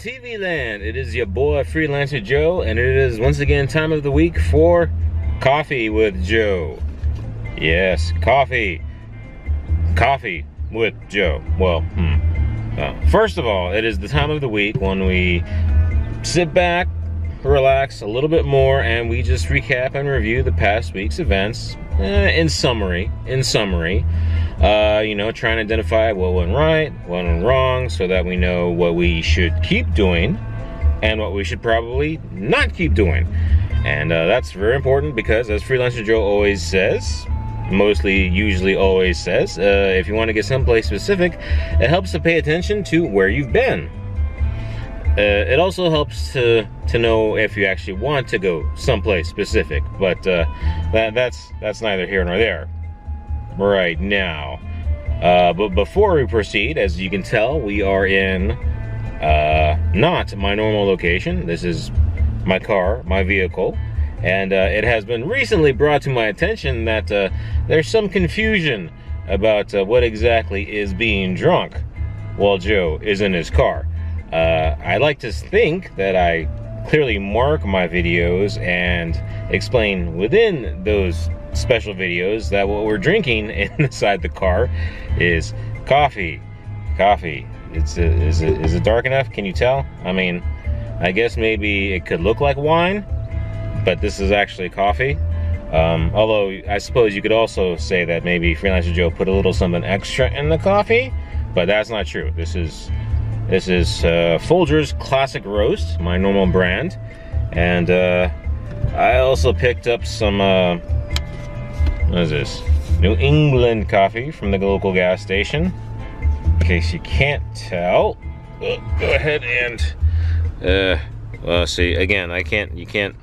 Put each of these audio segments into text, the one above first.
TV land. It is your boy Freelancer Joe, and it is once again time of the week for Coffee with Joe. Yes, coffee with Joe. Well, first of all, it is the time of the week when we sit back, relax a little bit more, and we just recap and review the past week's events in summary. Trying to identify what went right, what went wrong, so that we know what we should keep doing and what we should probably not keep doing. And that's very important because, as Freelancer Joe always says, usually always says, if you want to get someplace specific, it helps to pay attention to where you've been. It also helps to know if you actually want to go someplace specific, but that's neither here nor there right now. But before we proceed, as you can tell, we are in not my normal location. This is my car, my vehicle, and it has been recently brought to my attention that there's some confusion about what exactly is being drunk while Joe is in his car. I like to think that I clearly mark my videos and explain within those special videos that what we're drinking inside the car is coffee. Is it dark enough? Can you tell? I mean, I guess maybe it could look like wine, but this is actually coffee. Although I suppose you could also say that maybe Freelancer Joe put a little something extra in the coffee, but that's not true. This is Folgers Classic Roast, my normal brand, and I also picked up some what is this? New England coffee from the local gas station. In case you can't tell, go ahead and see again. You can't.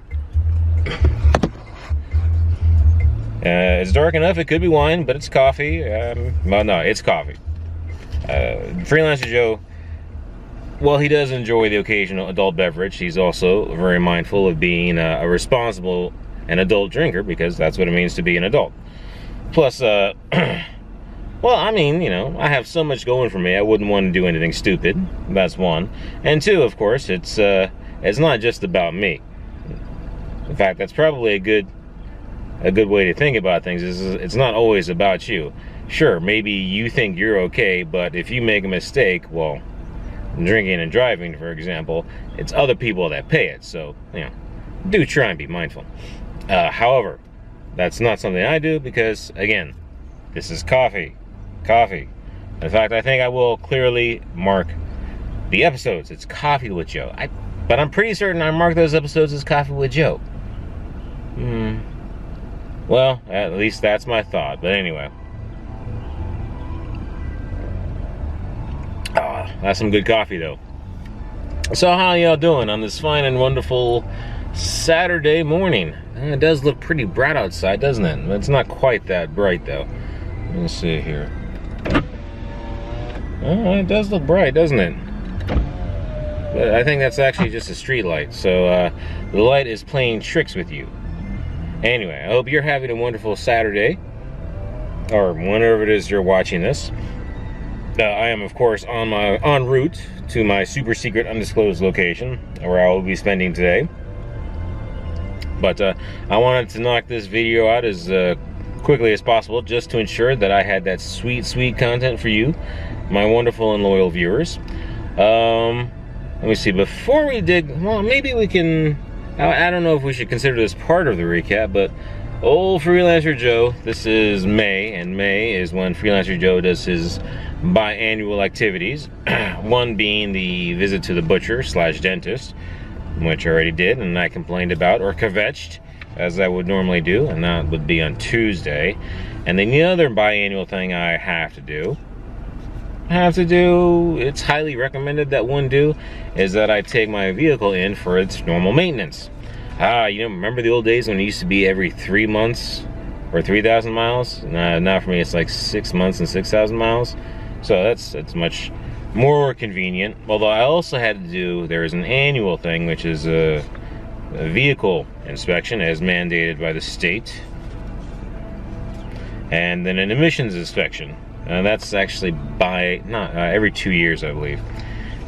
It's dark enough. It could be wine, but it's coffee. Well, no, it's coffee. Freelancer Joe, well, he does enjoy the occasional adult beverage. He's also very mindful of being a responsible and adult drinker, because that's what it means to be an adult. Plus, well, I mean, I have so much going for me, I wouldn't want to do anything stupid. That's one. And two, of course, it's not just about me. In fact, that's probably a good way to think about things. It's not always about you. Sure, maybe you think you're okay, but if you make a mistake, well, drinking and driving, for example, it's other people that pay it. So, do try and be mindful. However, that's not something I do because, again, this is coffee. In fact, I think I will clearly mark the episodes. It's Coffee with Joe. But I'm pretty certain I marked those episodes as Coffee with Joe. Well, at least that's my thought. But anyway. That's some good coffee, though. So how y'all doing on this fine and wonderful Saturday morning? It does look pretty bright outside, doesn't it? It's not quite that bright, though. Let me see here. Oh, it does look bright, doesn't it? But I think that's actually just a street light. So the light is playing tricks with you. Anyway, I hope you're having a wonderful Saturday, or whenever it is you're watching this. I am, of course, en route to my super secret undisclosed location where I will be spending today. But I wanted to knock this video out as quickly as possible, just to ensure that I had that sweet content for you, my wonderful and loyal viewers. Let me see, before we dig, well, maybe we can, I don't know if we should consider this part of the recap, but old Freelancer Joe, this is May, and May is when Freelancer Joe does his biannual activities, one being the visit to the butcher/dentist, which I already did and I complained about, or kvetched, as I would normally do, and that would be on Tuesday. And then the other biannual thing I have to do, it's highly recommended that one do, is that I take my vehicle in for its normal maintenance. Remember the old days when it used to be every 3 months or 3,000 miles? Now for me it's like 6 months and 6,000 miles. So that's much more convenient. Although I also had to do, there is an annual thing, which is a vehicle inspection as mandated by the state, and then an emissions inspection. That's actually every 2 years, I believe.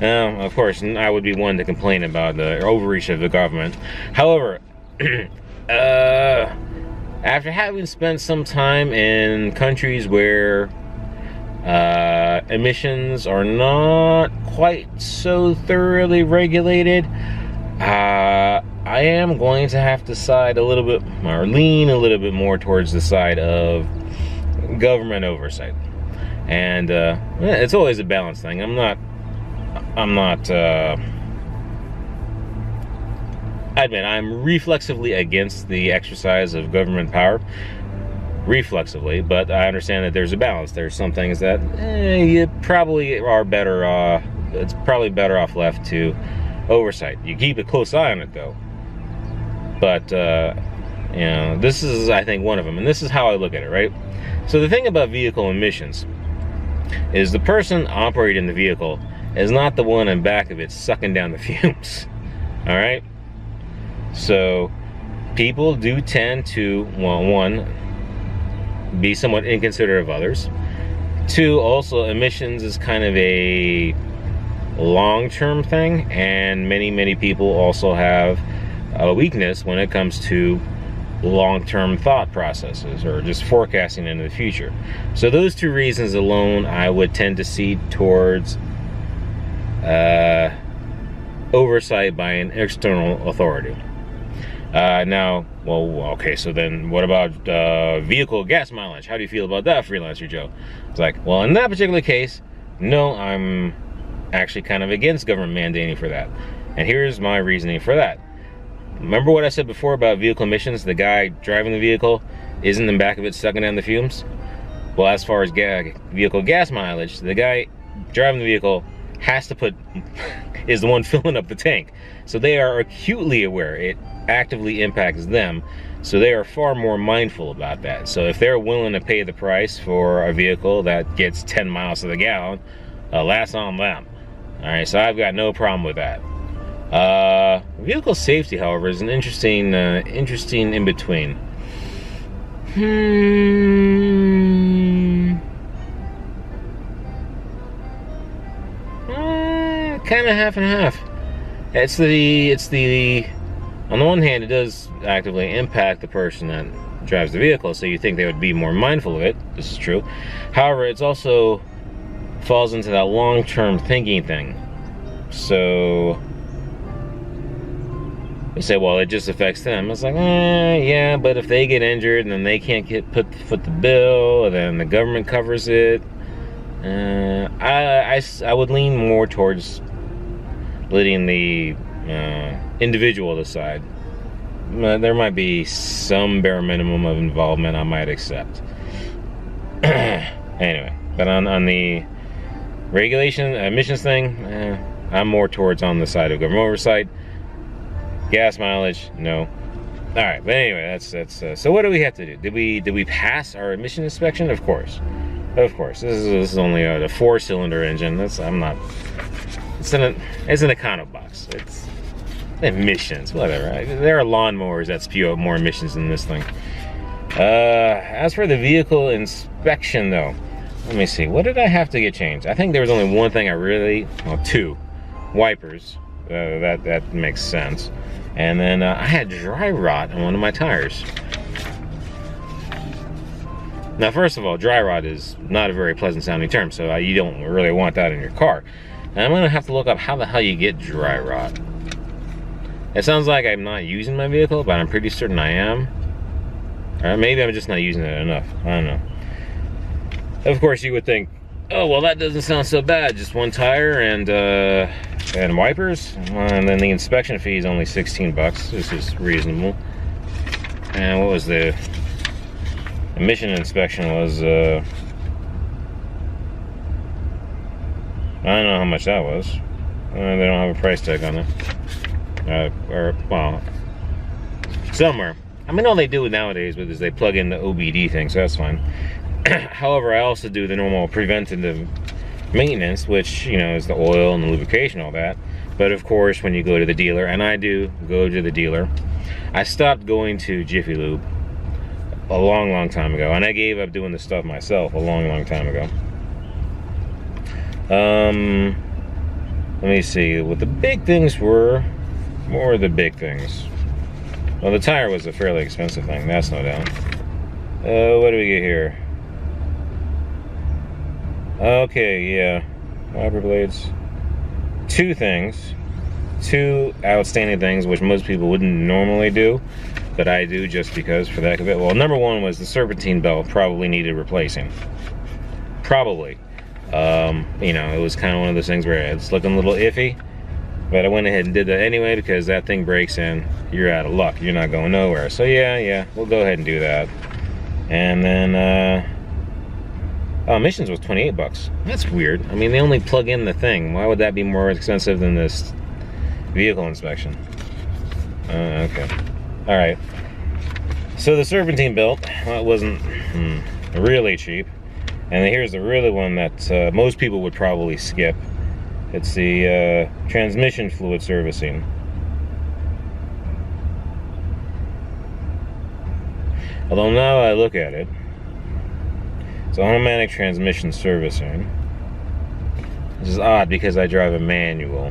Now, of course, I would be one to complain about the overreach of the government. However, after having spent some time in countries where emissions are not quite so thoroughly regulated, I am going to have to side a little bit, or lean a little bit more towards the side of government oversight. And it's always a balance thing. I'm not I admit I'm reflexively against the exercise of government power, reflexively, but I understand that there's a balance. There's some things that you probably are better it's probably better off left to oversight. You keep a close eye on it though. But you know, this is, I think, one of them, and this is how I look at it, right? So the thing about vehicle emissions is the person operating the vehicle is not the one in back of it sucking down the fumes. All right? So people do tend to, well, one, be somewhat inconsiderate of others. Two, also emissions is kind of a long-term thing, and many people also have a weakness when it comes to long-term thought processes or just forecasting into the future. So those two reasons alone, I would tend to see towards oversight by an external authority. Now, well, okay, so then what about vehicle gas mileage? How do you feel about that, Freelancer Joe? It's like, well, in that particular case, no, I'm actually kind of against government mandating for that. And here's my reasoning for that. Remember what I said before about vehicle emissions? The guy driving the vehicle isn't in the back of it sucking down the fumes? Well, as far as vehicle gas mileage, the guy driving the vehicle has to is the one filling up the tank. So they are acutely aware it actively impacts them. So they are far more mindful about that. So if they're willing to pay the price for a vehicle that gets 10 miles to the gallon, that's on them. All right, so I've got no problem with that. Vehicle safety, however, is an interesting in between. Kind of half and half. It's the on the one hand, it does actively impact the person that drives the vehicle, so you think they would be more mindful of it. This is true. However, it's also falls into that long-term thinking thing. So they say, well, it just affects them. It's like, yeah, but if they get injured and then they can't foot the bill, and then the government covers it. I would lean more towards letting the individual decide. There might be some bare minimum of involvement I might accept. Anyway, but on the regulation, emissions thing, I'm more towards on the side of government oversight. Gas mileage, no. All right, but anyway, that's so what do we have to do? Did we pass our emission inspection? Of course. This is only a 4-cylinder engine. It's an econo box. It's emissions, whatever. There are lawnmowers that spew out more emissions than this thing. As for the vehicle inspection, though, let me see. What did I have to get changed? I think there was only one thing two wipers. That makes sense. And then I had dry rot on one of my tires. Now, first of all, dry rot is not a very pleasant sounding term, so you don't really want that in your car. And I'm gonna have to look up how the hell you get dry rot. It sounds like I'm not using my vehicle, but I'm pretty certain I am. Or maybe I'm just not using it enough. I don't know. Of course, you would think, oh, well, that doesn't sound so bad. Just one tire and wipers. And then the inspection fee is only 16 bucks. This is reasonable. And what was the emission inspection was, I don't know how much that was. They don't have a price tag on it. Well, somewhere. I mean, all they do nowadays is they plug in the OBD thing, so that's fine. However, I also do the normal preventative maintenance, which, you know, is the oil and the lubrication, all that. But of course, when you go to the dealer, and I do go to the dealer, I stopped going to Jiffy Lube a long time ago, and I gave up doing this stuff myself a long time ago. Let me see what the big things were. What were the big things? Well, the tire was a fairly expensive thing, that's no doubt. What do we get here? Okay, yeah. Wiper blades. Two things. Two outstanding things, which most people wouldn't normally do, but I do just because, for the heck of it. Well, number one was the serpentine belt probably needed replacing. Probably. You know, it was kind of one of those things where it's looking a little iffy, but I went ahead and did that anyway because that thing breaks and you're out of luck. You're not going nowhere. So yeah, we'll go ahead and do that. And then, emissions was 28 bucks. That's weird. I mean, they only plug in the thing. Why would that be more expensive than this vehicle inspection? Okay. All right. So the serpentine belt, well, it wasn't really cheap. And here's the really one that most people would probably skip. It's the transmission fluid servicing. Although now I look at it, it's automatic transmission servicing. Which is odd because I drive a manual.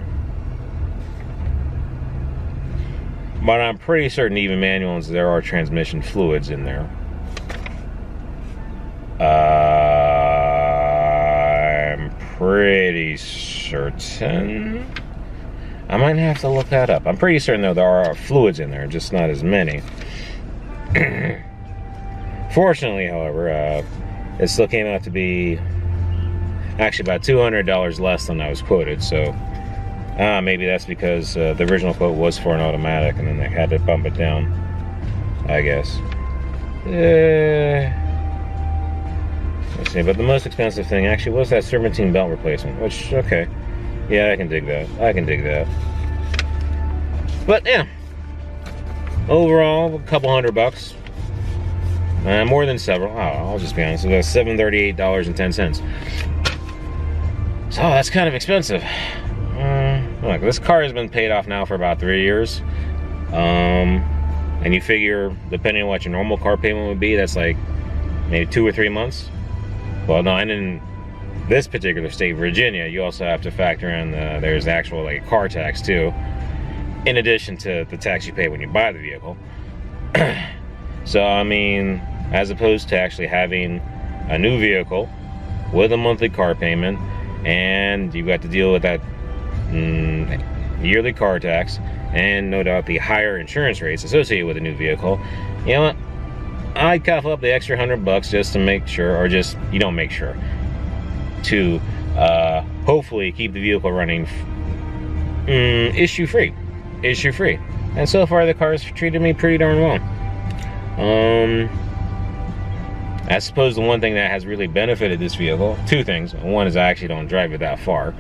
But I'm pretty certain even manuals, there are transmission fluids in there. I'm pretty certain. I might have to look that up. I'm pretty certain though there are fluids in there, just not as many. Fortunately, however, it still came out to be actually about $200 less than I was quoted. So maybe that's because the original quote was for an automatic, and then they had to bump it down, I guess. Let's see, but the most expensive thing actually was that serpentine belt replacement, which, okay, yeah, I can dig that. I can dig that. But yeah, overall, a couple $100. More than several. Oh, I'll just be honest, it was $738.10. So that's kind of expensive. Look, this car has been paid off now for about 3 years. And you figure, depending on what your normal car payment would be, that's like maybe 2 or 3 months. Well, no, and in this particular state, Virginia, you also have to factor in there's actual like car tax too, in addition to the tax you pay when you buy the vehicle. So, I mean, as opposed to actually having a new vehicle with a monthly car payment, and you've got to deal with that yearly car tax, and no doubt the higher insurance rates associated with a new vehicle, you know what? I'd cough up the extra $100 just to make sure, or just, you don't make sure, to hopefully keep the vehicle running issue free. And so far the car's treated me pretty darn well. I suppose the one thing that has really benefited this vehicle, two things. One is I actually don't drive it that far,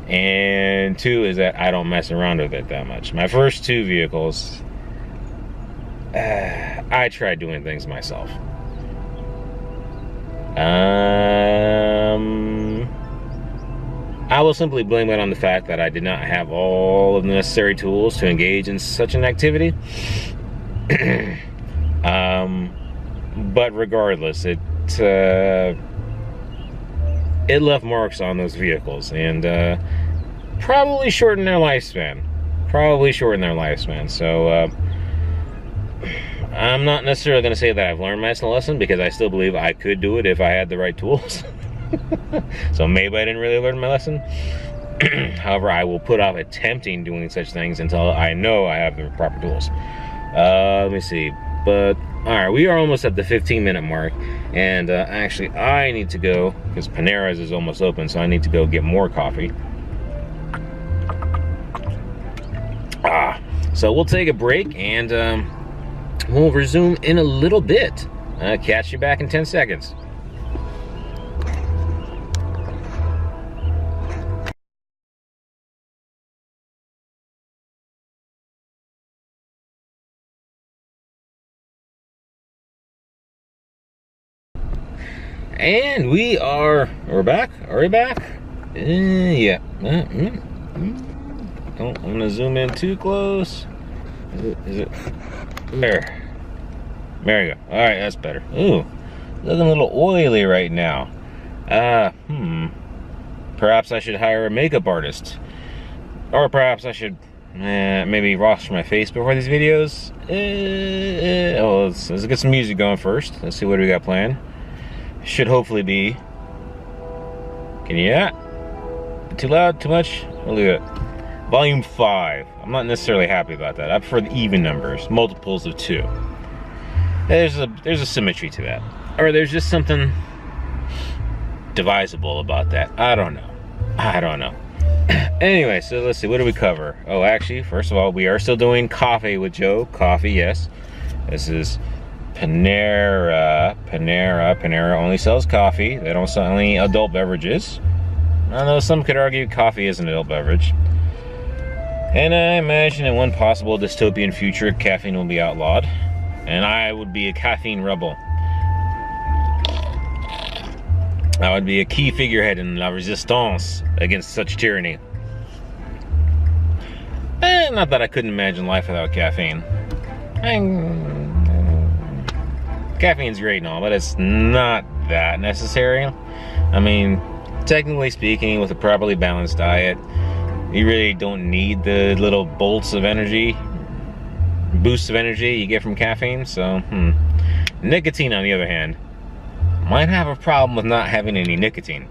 and two is that I don't mess around with it that much. My first two vehicles, I tried doing things myself. I will simply blame it on the fact that I did not have all of the necessary tools to engage in such an activity. But regardless, it left marks on those vehicles, and probably shortened their lifespan. So I'm not necessarily going to say that I've learned my lesson, because I still believe I could do it if I had the right tools. So maybe I didn't really learn my lesson. However, I will put off attempting doing such things until I know I have the proper tools. Let me see. But alright, we are almost at the 15-minute mark, and actually I need to go, because Panera's is almost open, so I need to go get more coffee. So we'll take a break, and we'll resume in a little bit. Catch you back in 10 seconds. And we're back. Are we back? Yeah. Don't, I'm gonna zoom in too close. Is it? There. There you go. All right, that's better. Ooh, looking a little oily right now. Perhaps I should hire a makeup artist Or perhaps I should maybe wash my face before these videos. Oh, let's get some music going first. Let's see what we got planned. Should hopefully be. Can you hear that? Too loud? Too much? We'll leave it. Volume 5. I'm not necessarily happy about that. I prefer the even numbers, multiples of 2. There's a symmetry to that. Or there's just something divisible about that. I don't know. Anyway, so let's see, what do we cover? Oh, actually, first of all, we are still doing Coffee with Joe. Coffee, yes. This is Panera. Panera only sells coffee. They don't sell any adult beverages. Although some could argue coffee is an adult beverage. And I imagine in one possible dystopian future, caffeine will be outlawed. And I would be a caffeine rebel. I would be a key figurehead in La Resistance against such tyranny. Not that I couldn't imagine life without caffeine. Caffeine's great and all, but it's not that necessary. I mean, technically speaking, with a properly balanced diet, you really don't need the little bolts of energy, boosts of energy you get from caffeine. So, nicotine, on the other hand, might have a problem with not having any nicotine.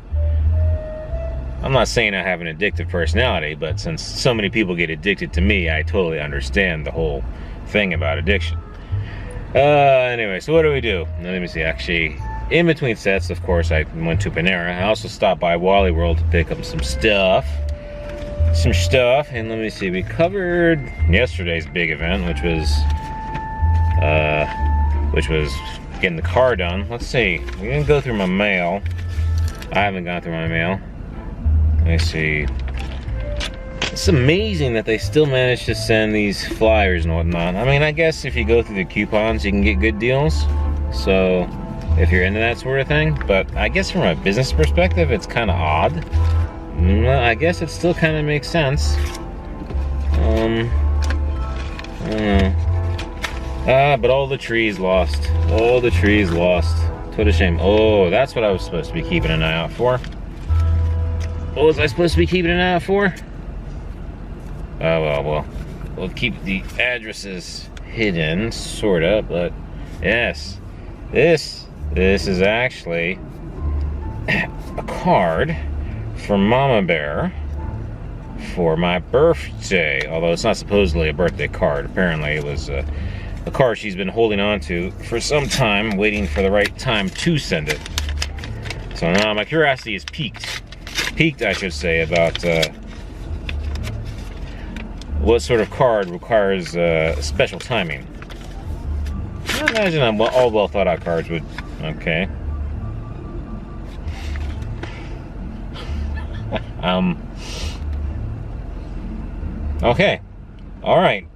I'm not saying I have an addictive personality, but since so many people get addicted to me, I totally understand the whole thing about addiction. Anyway, so what do we do? Now, let me see. Actually, in between sets, of course, I went to Panera. I also stopped by Wally World to pick up some stuff. And let me see. We covered yesterday's big event, which was getting the car done. Let's see. We didn't go through my mail. I haven't gone through my mail. Let me see. It's amazing that they still manage to send these flyers and whatnot. I mean, I guess if you go through the coupons, you can get good deals. So, if you're into that sort of thing. But I guess from a business perspective, it's kind of odd. Well, I guess it still kind of makes sense. I don't know. But all the trees lost. All the trees lost. What a shame. Oh, that's what I was supposed to be keeping an eye out for. What was I supposed to be keeping an eye out for? Oh, well, we'll keep the addresses hidden, sorta, but yes. This is actually a card for Mama Bear for my birthday. Although it's not supposedly a birthday card. Apparently it was a card she's been holding on to for some time, waiting for the right time to send it. So now my curiosity is piqued, I should say, about what sort of card requires special timing. I imagine all well thought out cards would. Okay. Okay. All right.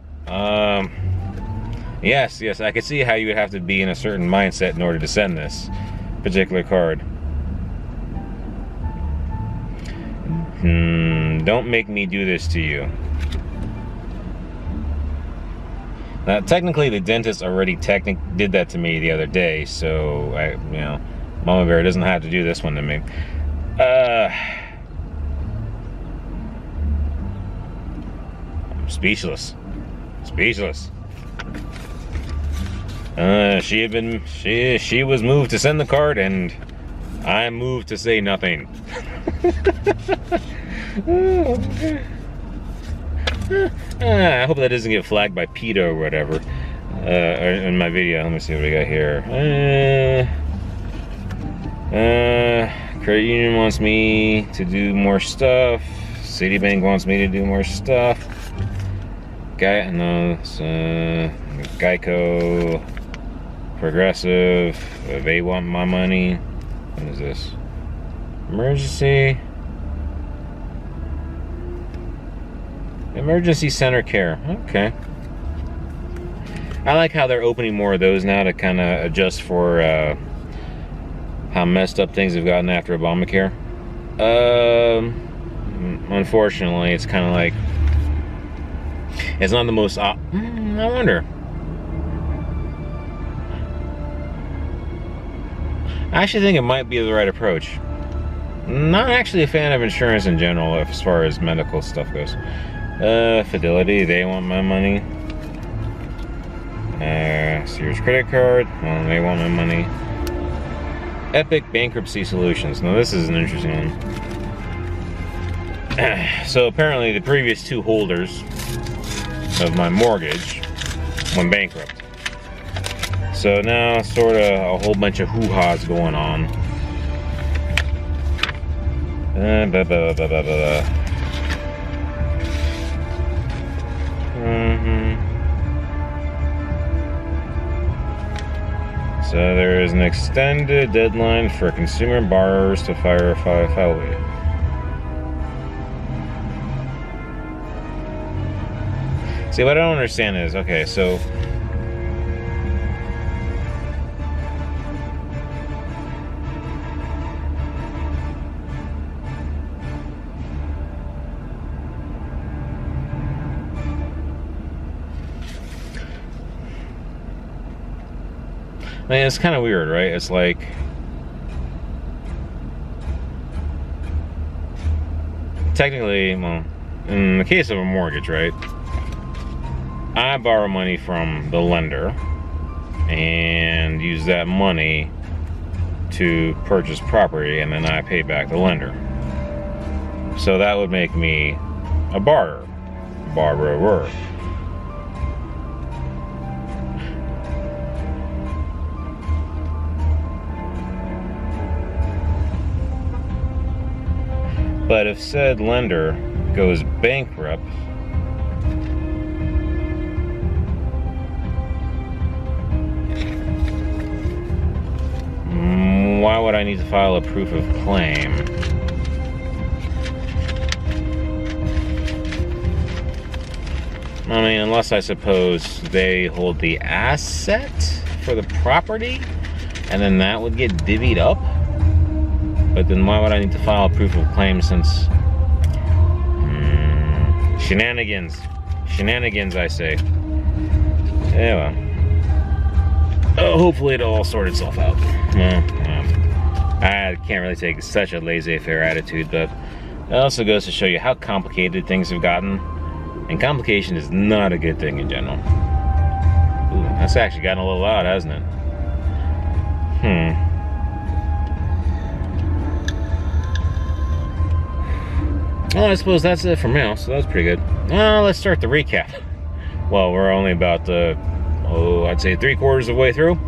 Yes, I can see how you would have to be in a certain mindset in order to send this particular card. Don't make me do this to you. Now, technically, the dentist already did that to me the other day, so Mama Bear doesn't have to do this one to me. I'm speechless. She was moved to send the card, and I'm moved to say nothing. I hope that doesn't get flagged by PETA or whatever in my video. Let me see what we got here. Credit Union wants me to do more stuff. Citibank wants me to do more stuff. Geico, Progressive, they want my money. What is this? Emergency Center Care. Okay. I like how they're opening more of those now to kind of adjust for how messed up things have gotten after Obamacare. Unfortunately, it's kind of like it's not the most. I wonder. I actually think it might be the right approach. Not actually a fan of insurance in general as far as medical stuff goes. Fidelity, they want my money. Sears credit card, well, they want my money. Epic Bankruptcy Solutions. Now this is an interesting one. So apparently the previous two holders of my mortgage went bankrupt. So now sort of a whole bunch of hoo-ha's going on. So there is an extended deadline for consumer borrowers to file. See, what I don't understand is, okay, so I mean, it's kind of weird, right? It's like, technically, well, in the case of a mortgage, right? I borrow money from the lender and use that money to purchase property, and then I pay back the lender. So that would make me a borrower. But if said lender goes bankrupt, why would I need to file a proof of claim? I mean, unless I suppose they hold the asset for the property, and then that would get divvied up. But then why would I need to file a proof of claim since... shenanigans. Shenanigans, I say. Yeah, well. Hopefully it'll all sort itself out. I can't really take such a laissez-faire attitude, but it also goes to show you how complicated things have gotten. And complication is not a good thing in general. Ooh, that's actually gotten a little loud, hasn't it? Well, I suppose that's it for now, so that's pretty good. Let's start the recap. Well, we're only about, I'd say 3/4 of the way through.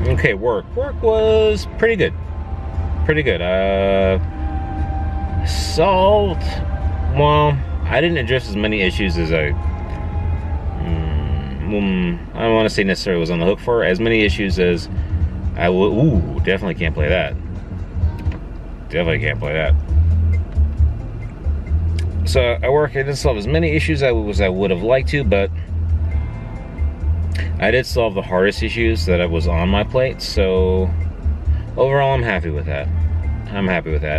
Okay, work. Work was pretty good. Pretty good. Solved, well, I didn't address as many issues as I don't want to say necessarily was on the hook for, as many issues as I would. Ooh, definitely can't play that. Definitely can't play that. So I didn't solve as many issues as I would have liked to, but I did solve the hardest issues that was on my plate. So overall, I'm happy with that.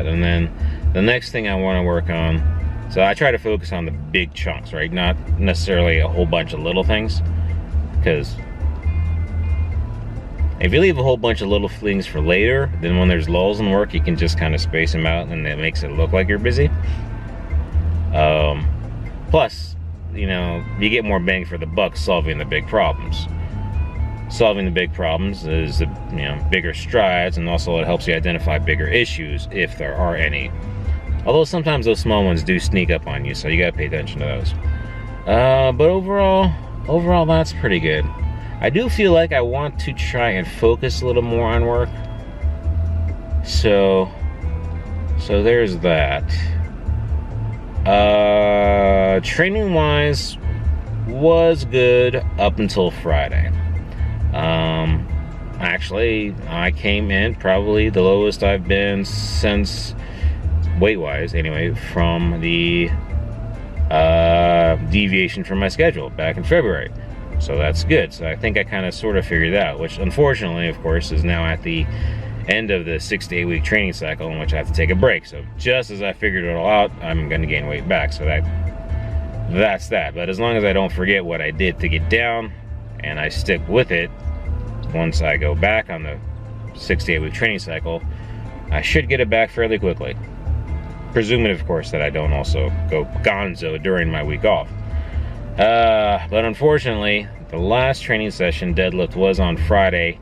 And then the next thing I want to work on, so I try to focus on the big chunks, right? Not necessarily a whole bunch of little things, because if you leave a whole bunch of little things for later, then when there's lulls in work, you can just kind of space them out, and it makes it look like you're busy. Plus, you know, you get more bang for the buck solving the big problems. Solving the big problems is, bigger strides, and also it helps you identify bigger issues if there are any. Although sometimes those small ones do sneak up on you, so you gotta pay attention to those. But overall, that's pretty good. I do feel like I want to try and focus a little more on work. So there's that. Training wise was good up until Friday. Actually, I came in probably the lowest I've been since, weight-wise anyway, from the deviation from my schedule back in February. So that's good. So I think I kind of sort of figured it out, which unfortunately, of course, is now at the end of the 6 to 8 week training cycle in which I have to take a break. So just as I figured it all out, I'm going to gain weight back. So that's that. But as long as I don't forget what I did to get down and I stick with it, once I go back on the 6 to 8 week training cycle, I should get it back fairly quickly. Presuming, of course, that I don't also go gonzo during my week off. But unfortunately, the last training session deadlift was on Friday,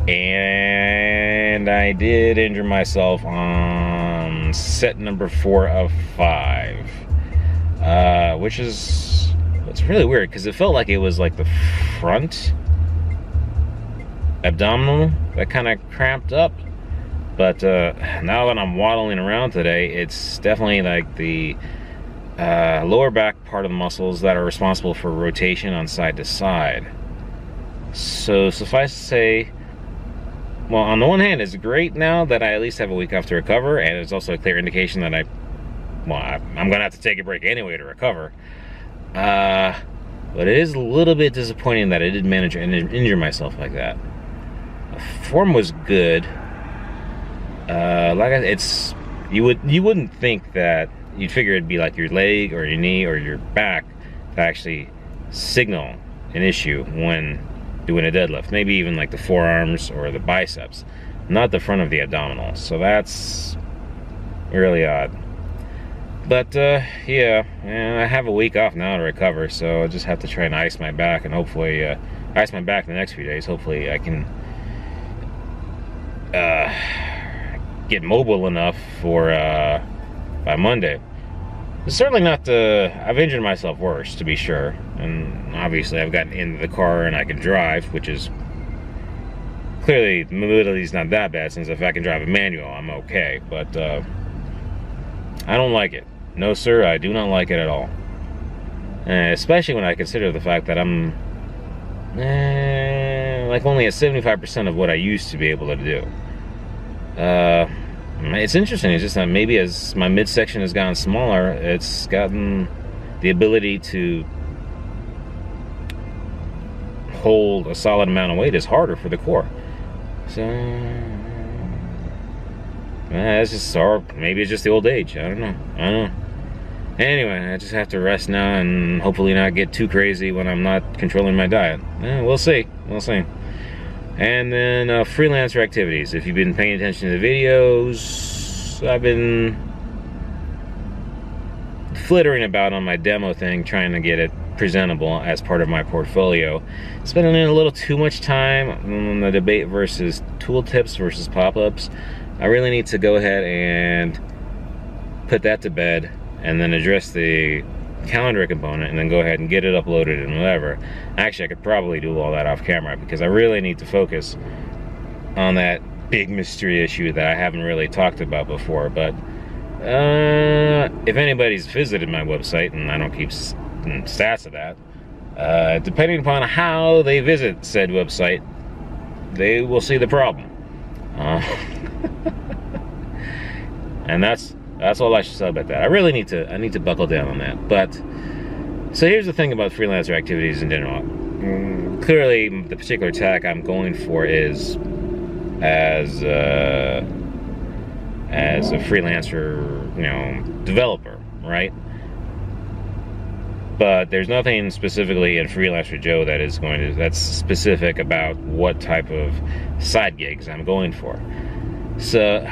and I did injure myself on set number 4 of 5, which is, it's really weird because it felt like it was like the front abdominal that kind of cramped up. But now that I'm waddling around today, it's definitely like the lower back part of the muscles that are responsible for rotation on side to side. So suffice to say, well, on the one hand, it's great now that I at least have a week off to recover, and it's also a clear indication that I'm gonna have to take a break anyway to recover. But it is a little bit disappointing that I did manage to injure myself like that. The form was good. You wouldn't think that. You'd figure it'd be like your leg or your knee or your back to actually signal an issue when doing a deadlift. Maybe even like the forearms or the biceps, not the front of the abdominals. So that's really odd. But yeah, I have a week off now to recover, so I'll just have to try and ice my back, and hopefully ice my back in the next few days. Hopefully I can get mobile enough for by Monday. It's certainly not I've injured myself worse, to be sure, and obviously I've gotten into the car and I can drive, which is clearly, the mobility is not that bad, since if I can drive a manual, I'm okay. But I don't like it. No sir, I do not like it at all. Especially when I consider the fact that I'm like only at 75% of what I used to be able to do. It's interesting. It's just that maybe as my midsection has gotten smaller, it's gotten the ability to hold a solid amount of weight is harder for the core. So it's just, or maybe it's just the old age. I don't know. Anyway, I just have to rest now and hopefully not get too crazy when I'm not controlling my diet. We'll see. And then freelancer activities. If you've been paying attention to the videos, I've been flittering about on my demo thing, trying to get it presentable as part of my portfolio. Spending a little too much time on the debate versus tooltips versus pop-ups. I really need to go ahead and put that to bed, and then address the calendar component, and then go ahead and get it uploaded and whatever. Actually, I could probably do all that off camera, because I really need to focus on that big mystery issue that I haven't really talked about before. But if anybody's visited my website, and I don't keep stats of that, depending upon how they visit said website, they will see the problem. And that's all I should say about that. I really need to buckle down on that. But so here's the thing about freelancer activities in general. Clearly, the particular tack I'm going for is as a freelancer, developer, right? But there's nothing specifically in Freelancer Joe that's specific about what type of side gigs I'm going for. So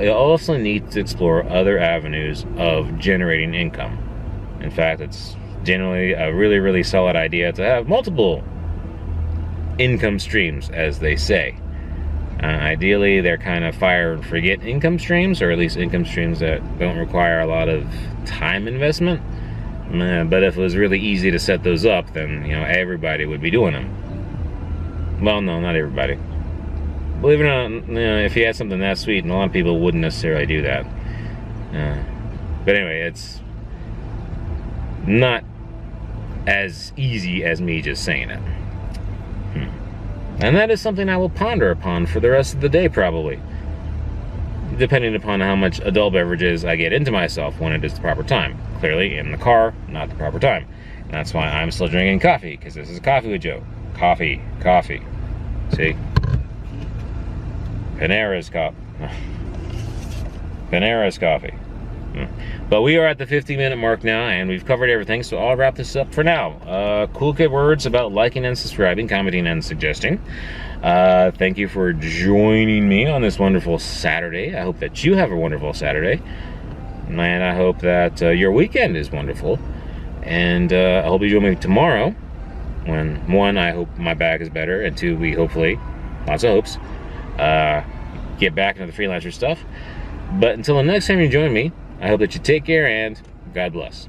you also need to explore other avenues of generating income. In fact, it's generally a really, really solid idea to have multiple income streams, as they say. Ideally, they're kind of fire and forget income streams, or at least income streams that don't require a lot of time investment. But if it was really easy to set those up, then everybody would be doing them. Well, no, not everybody. Believe it or not, if you had something that sweet, and a lot of people wouldn't necessarily do that. But anyway, it's not as easy as me just saying it. And that is something I will ponder upon for the rest of the day, probably. Depending upon how much adult beverages I get into myself when it is the proper time. Clearly, in the car, not the proper time. And that's why I'm still drinking coffee, because this is Coffee with Joe. Coffee. See? Panera's coffee. But we are at the 50-minute mark now, and we've covered everything, so I'll wrap this up for now. Cool kid words about liking and subscribing, commenting, and suggesting. Thank you for joining me on this wonderful Saturday. I hope that you have a wonderful Saturday. And I hope that your weekend is wonderful. And I hope you join me tomorrow when, one, I hope my back is better, and two, we hopefully, lots of hopes, get back into the freelancer stuff. But until the next time you join me, I hope that you take care and God bless.